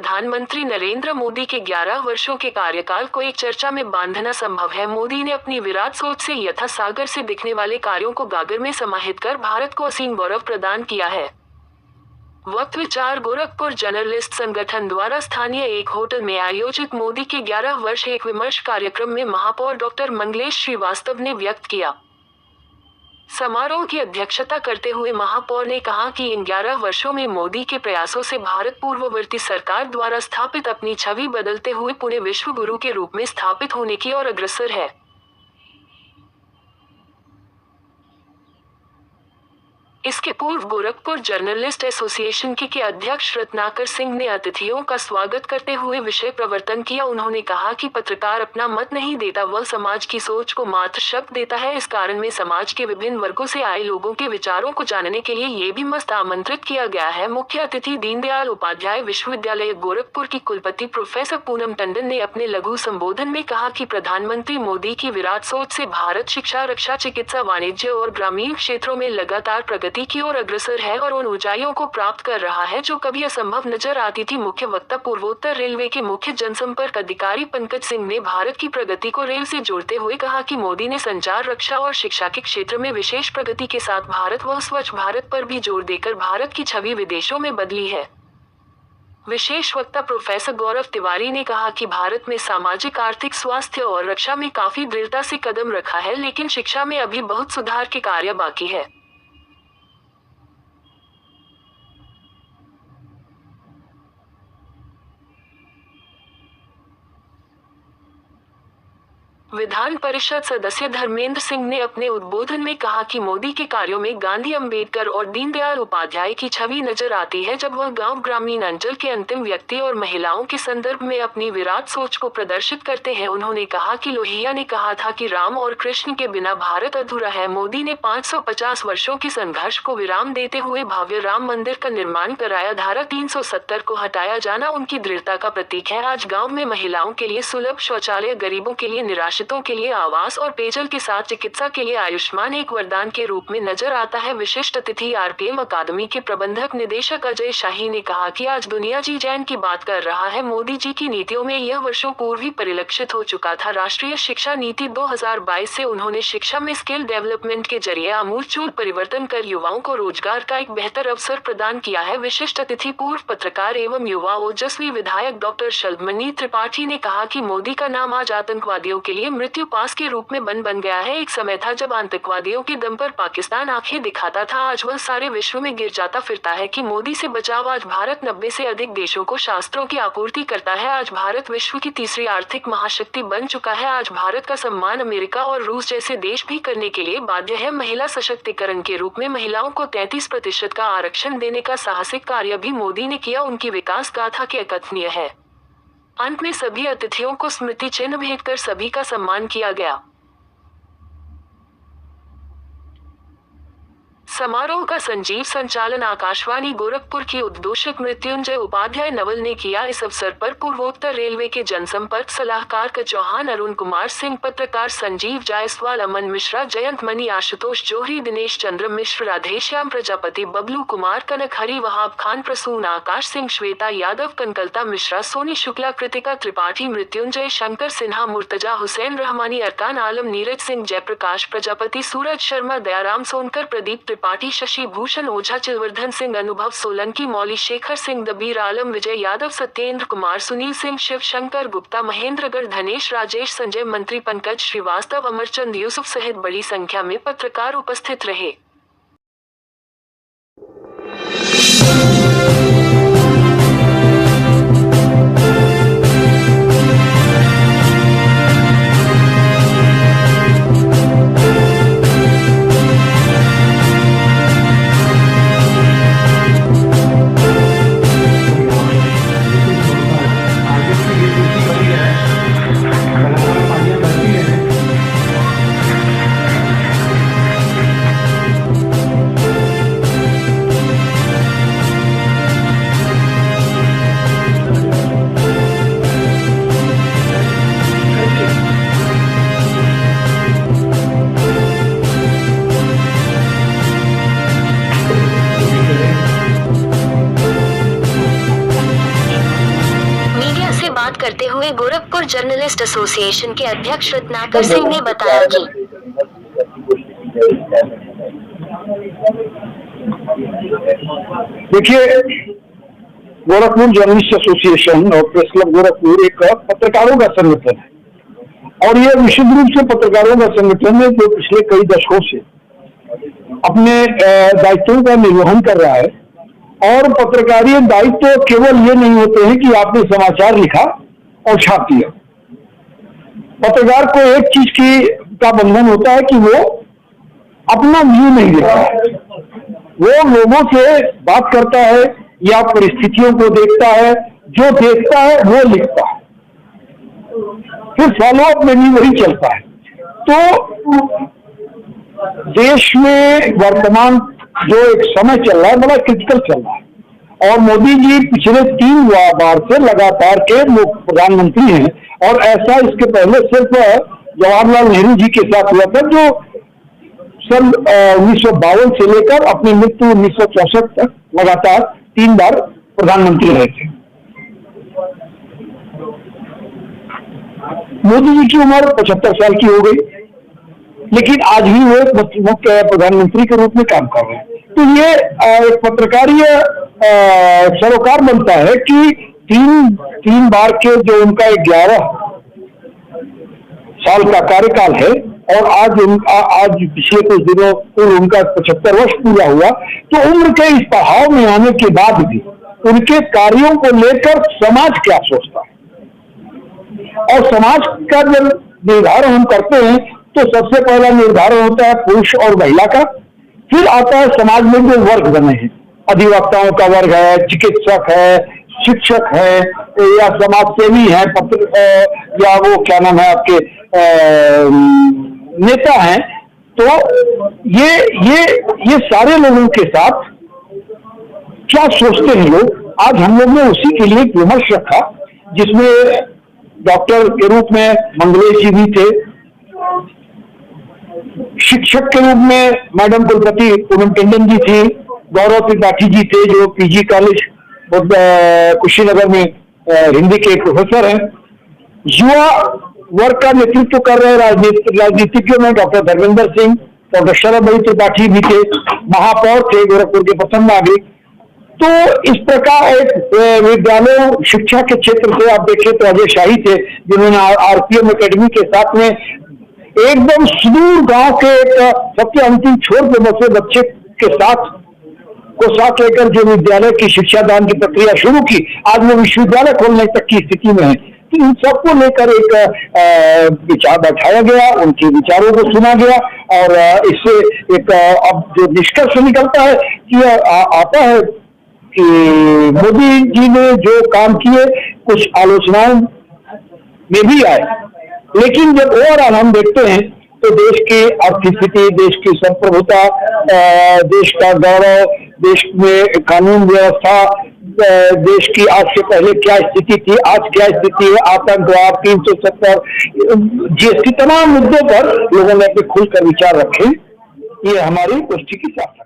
प्रधानमंत्री नरेंद्र मोदी के 11 वर्षों के कार्यकाल को एक चर्चा में बांधना संभव है। मोदी ने अपनी विराट सोच से यथा सागर से दिखने वाले कार्यों को गागर में समाहित कर भारत को असीम गौरव प्रदान किया है। वक्त विचार गोरखपुर जर्नलिस्ट संगठन द्वारा स्थानीय एक होटल में आयोजित मोदी के 11 वर्ष एक विमर्श कार्यक्रम में महापौर डॉक्टर मंगलेश श्रीवास्तव ने व्यक्त किया। समारोह की अध्यक्षता करते हुए महापौर ने कहा कि इन 11 वर्षों में मोदी के प्रयासों से भारत पूर्ववर्ती सरकार द्वारा स्थापित अपनी छवि बदलते हुए पुणे विश्व गुरु के रूप में स्थापित होने की ओर अग्रसर है। इसके पूर्व गोरखपुर जर्नलिस्ट एसोसिएशन के अध्यक्ष रत्नाकर सिंह ने अतिथियों का स्वागत करते हुए विषय प्रवर्तन किया। उन्होंने कहा कि पत्रकार अपना मत नहीं देता, वह समाज की सोच को मात्र शब्द देता है। इस कारण में समाज के विभिन्न वर्गों से आए लोगों के विचारों को जानने के लिए ये भी मस्त आमंत्रित किया गया है। मुख्य अतिथि दीनदयाल उपाध्याय विश्वविद्यालय गोरखपुर की कुलपति प्रोफेसर पूनम टंडन ने अपने लघु संबोधन में कहा कि प्रधानमंत्री मोदी की विराट सोच से भारत शिक्षा, रक्षा, चिकित्सा, वाणिज्य और ग्रामीण क्षेत्रों में लगातार प्रगति की ओर अग्रसर है और उन ऊंचाइयों को प्राप्त कर रहा है जो कभी असंभव नजर आती थी। मुख्य वक्ता पूर्वोत्तर रेलवे के मुख्य जनसंपर्क अधिकारी पंकज सिंह ने भारत की प्रगति को रेल से जोड़ते हुए कहा कि मोदी ने संचार, रक्षा और शिक्षा के क्षेत्र में विशेष प्रगति के साथ भारत व स्वच्छ भारत पर भी जोर देकर भारत की छवि विदेशों में बदली है। विशेष वक्ता प्रोफेसर गौरव तिवारी ने कहा कि भारत में सामाजिक, आर्थिक, स्वास्थ्य और रक्षा में काफी दृढ़ता से कदम रखा है, लेकिन शिक्षा में अभी बहुत सुधार के कार्य बाकी है। विधान परिषद सदस्य धर्मेंद्र सिंह ने अपने उद्बोधन में कहा कि मोदी के कार्यों में गांधी, अंबेडकर और दीनदयाल उपाध्याय की छवि नजर आती है जब वह गांव, ग्रामीण अंचल के अंतिम व्यक्ति और महिलाओं के संदर्भ में अपनी विराट सोच को प्रदर्शित करते हैं। उन्होंने कहा कि लोहिया ने कहा था कि राम और कृष्ण के बिना भारत अधूरा है। मोदी ने 550 वर्षों के संघर्ष को विराम देते हुए भव्य राम मंदिर का निर्माण कराया। धारा 370 को हटाया जाना उनकी दृढ़ता का प्रतीक है। आज गाँव में महिलाओं के लिए सुलभ शौचालय, गरीबों के लिए निराश के लिए आवास और पेयजल के साथ चिकित्सा के लिए आयुष्मान एक वरदान के रूप में नजर आता है। विशिष्ट अतिथि आरपीएम अकादमी के प्रबंधक निदेशक अजय शाही ने कहा कि आज दुनिया जी जैन की बात कर रहा है। मोदी जी की नीतियों में यह वर्षों पूर्व ही परिलक्षित हो चुका था। राष्ट्रीय शिक्षा नीति 2022 से उन्होंने शिक्षा में स्किल डेवलपमेंट के जरिए आमूलचूल परिवर्तन कर युवाओं को रोजगार का एक बेहतर अवसर प्रदान किया है। विशिष्ट अतिथि पूर्व पत्रकार एवं युवा ओजस्वी विधायक डॉक्टर शलभमणि त्रिपाठी ने कहा कि मोदी का नाम आज आतंकवादियों के लिए मृत्यु पास के रूप में बन गया है। एक समय था जब आतंकवादियों के दम पर पाकिस्तान आंखें दिखाता था, आज वह सारे विश्व में गिर जाता फिरता है कि मोदी से बचाव। आज भारत 90 से अधिक देशों को शस्त्रों की आपूर्ति करता है। आज भारत विश्व की तीसरी आर्थिक महाशक्ति बन चुका है। आज भारत का सम्मान अमेरिका और रूस जैसे देश भी करने के लिए बाध्य है। महिला सशक्तिकरण के रूप में महिलाओं को 33% का आरक्षण देने का साहसिक कार्य भी मोदी ने किया। उनकी विकास गाथा के अकथनीय है। अंत में सभी अतिथियों को स्मृति चिन्ह भेंट कर सभी का सम्मान किया गया। समारोह का संजीव संचालन आकाशवाणी गोरखपुर की उद्घोषक मृत्युंजय उपाध्याय नवल ने किया। इस अवसर पर पूर्वोत्तर रेलवे के जनसंपर्क सलाहकार क चौहान, अरुण कुमार सिंह, पत्रकार संजीव जायसवाल, अमन मिश्रा, जयंत मनी, आशुतोष जोहरी, दिनेश चंद्र मिश्र, राधेश्याम प्रजापति, बबलू कुमार, कनक, हरि, वहाब खान, प्रसून, आकाश सिंह, श्वेता यादव, कनकलता मिश्रा, सोनी शुक्ला, कृतिका त्रिपाठी, मृत्युंजय, शंकर सिन्हा, मुर्तजा हुसैन रहमानी, अरकान आलम, नीरज सिंह, जयप्रकाश प्रजापति, सूरज शर्मा, दयाराम सोनकर, प्रदीप त्रिपाठी, शशि भूषण ओझा, चिलवर्धन सिंह, अनुभव सोलंकी, मौली शेखर सिंह, दबीर आलम, विजय यादव, सत्येंद्र कुमार, सुनील सिंह, शिव शंकर गुप्ता, महेंद्रगढ़, धनेश, राजेश, संजय, मंत्री पंकज श्रीवास्तव, अमरचंद यूसुफ सहित बड़ी संख्या में पत्रकार उपस्थित रहे। करते हुए गोरखपुर जर्नलिस्ट एसोसिएशन के अध्यक्ष रत्नाकर सिंह ने बताया कि देखिए, गोरखपुर जर्नलिस्ट एसोसिएशन और प्रेस क्लब गोरखपुर एक पत्रकारों का संगठन है और ये विशुद्ध रूप से पत्रकारों का संगठन है जो पिछले कई दशकों से अपने दायित्वों का निर्वहन कर रहा है। और पत्रकारीय दायित्व केवल ये नहीं होते हैं कि आपने समाचार लिखा और छाप दिया। पत्रकार को एक चीज का बंधन होता है कि वो अपना व्यू नहीं देता है, वो लोगों से बात करता है या परिस्थितियों को देखता है, जो देखता है वो लिखता है, फिर फॉलो अप में भी वही चलता है। तो देश में वर्तमान जो एक समय चल रहा है बड़ा क्रिटिकल चल रहा है और मोदी जी पिछले 3 बार से लगातार के प्रधानमंत्री हैं और ऐसा इसके पहले सिर्फ जवाहरलाल नेहरू जी के साथ हुआ था जो सन 1952 से लेकर अपनी मृत्यु 1964 तक लगातार 3 बार प्रधानमंत्री रहे थे। मोदी जी की उम्र 75 साल की हो गई, लेकिन आज भी वो मुख्य प्रधानमंत्री के रूप में काम कर रहे हैं। तो ये एक पत्रकारीय सरोकार बनता है कि तीन बार के जो उनका 11 साल का कार्यकाल है और आज पिछले कुछ दिनों पूर्व उनका 75 वर्ष पूरा हुआ, तो उम्र के इस पड़ाव में आने के बाद भी उनके कार्यों को लेकर समाज क्या सोचता है और समाज का जब निर्धारण हम करते हैं तो सबसे पहला निर्धारण होता है पुरुष और महिला का, फिर आता है समाज में जो वर्ग बने हैं, अधिवक्ताओं का वर्ग है, चिकित्सक है, शिक्षक है या समाज सेवी है, या वो क्या नाम है आपके नेता हैं। तो ये सारे लोगों के साथ क्या सोचते हैं लोग, आज हम लोग ने उसी के लिए एक विमर्श रखा जिसमें डॉक्टर के रूप में मंगलेश जी भी थे, शिक्षक के रूप में मैडम कुलपति पूनम टंडन जी थी, गौरव त्रिपाठी जी थे जो पीजी कॉलेज कुशीनगर में हिंदी के प्रोफेसर हैं, युवा वर्ग का नेतृत्व कर रहे राजनीतिज्ञों में डॉक्टर धर्मेंद्र सिंह, डॉक्टर शरद भाई त्रिपाठी भी थे, महापौर थे गोरखपुर के प्रथम नागरिक। तो इस प्रकार एक विद्यालय शिक्षा के क्षेत्र से आप देखें तो अजय शाही थे जिन्होंने आरपीएम एकेडमी के साथ में एकदम सुदूर गांव के एक सबसे अंतिम छोर पे बसे बच्चे के साथ लेकर जो विद्यालय की शिक्षा दान की प्रक्रिया शुरू की, आज वो विश्वविद्यालय खोलने तक की स्थिति में है। तो इन सबको लेकर एक विचार बैठाया गया, उनके विचारों को सुना गया और इससे एक अब जो निष्कर्ष निकलता है कि आता है कि मोदी जी ने जो काम किए कुछ आलोचनाओं में भी आए, लेकिन जब ओवरऑल हम देखते हैं तो देश की आर्थिक स्थिति, देश की संप्रभुता, देश का गौरव, देश में कानून व्यवस्था, देश की आज से पहले क्या स्थिति थी, आज क्या स्थिति है, आतंकवाद, 370, जीएसटी, तमाम मुद्दों पर लोगों ने अपने खुलकर विचार रखे। ये हमारी गोष्ठी की साथ